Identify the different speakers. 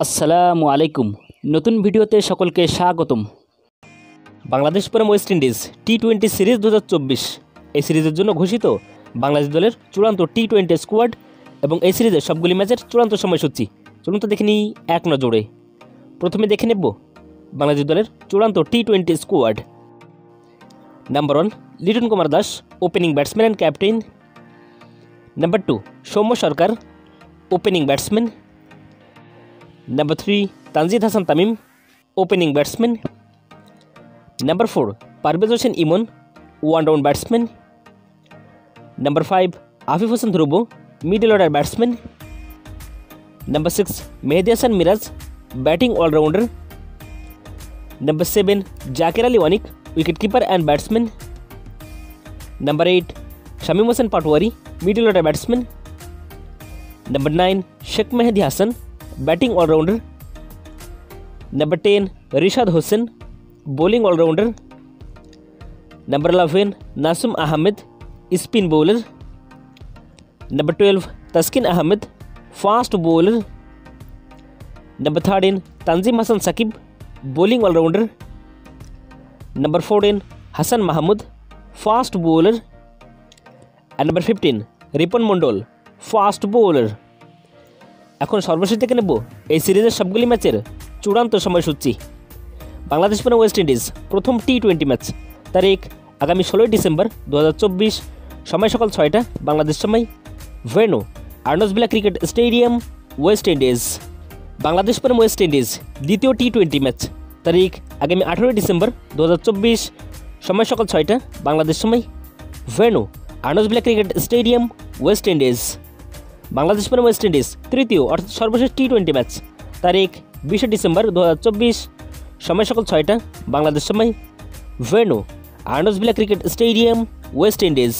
Speaker 1: আসসালামু আলাইকুম। নতুন ভিডিওতে সকলকে স্বাগতম। বাংলাদেশ বনাম ওয়েস্ট ইন্ডিজ টি-20 সিরিজ 2024 এই সিরিজের জন্য ঘোষিত বাংলাদেশ দলের চূড়ান্ত টি-20 স্কোয়াড এবং এই সিরিজের সবগুলি ম্যাচের চূড়ান্ত সময়সূচি চলুন তো দেখে নিই এক নজরে। প্রথমে দেখে নেব বাংলাদেশ দলের চূড়ান্ত টি-20 squad. Number 1 Liton Kumar Das, opening batsman and captain. Number 2 Soumya Sarkar, opening batsman. Number 3 Tanzid Hasan Tamim, opening batsman. Number 4 Parvez Hossain Emon, one down batsman. Number 5 Afif Hossain Dhrubo, middle order batsman. Number 6 Mehedi Hasan Miraz, batting allrounder. Number 7 Jaker Ali Anik, wicket keeper and batsman. Number 8 Shamim Hossain Patwari, middle order batsman. Number 9 Sheikh Mehedi Hasan, batting allrounder. Number 10 Rishad Hossain, bowling allrounder. Number 11 Nasum Ahmed, spin bowler. Number 12 Taskin Ahmed, fast bowler. Number 13 Tanzim Hasan Sakib, bowling allrounder. Number 14 Hasan Mahmud, fast bowler. and Number 15 Ripon Mondal, fast bowler. এখন সর্বশেষ দেখে নেব এই সিরিজের সবগুলি ম্যাচের চূড়ান্ত সময়সূচি। বাংলাদেশ বনাম ওয়েস্ট ইন্ডিজ প্রথম টি-20 ম্যাচ, তারিখ আগামী 16 ডিসেম্বর 2024, সময় সকাল 6টা বাংলাদেশ সময়, venue Arnold villa cricket stadium, West Indies. Bangladesh বনাম ওয়েস্ট ইন্ডিজ দ্বিতীয় টি-20 ম্যাচ, তারিখ আগামী 18 ডিসেম্বর 2024, সময় সকাল 6টা বাংলাদেশ সময়, venue Arnold villa cricket stadium, West Indies. Bangladesh বনাম ওয়েস্ট ইন্ডিজ তৃতীয় অর্থাৎ সর্বশেষ টি-20 ম্যাচ, তারিখ 20 ডিসেম্বর 2024, সময় সকাল 6টা বাংলাদেশ সময়, venue Arnold villa cricket stadium, West Indies.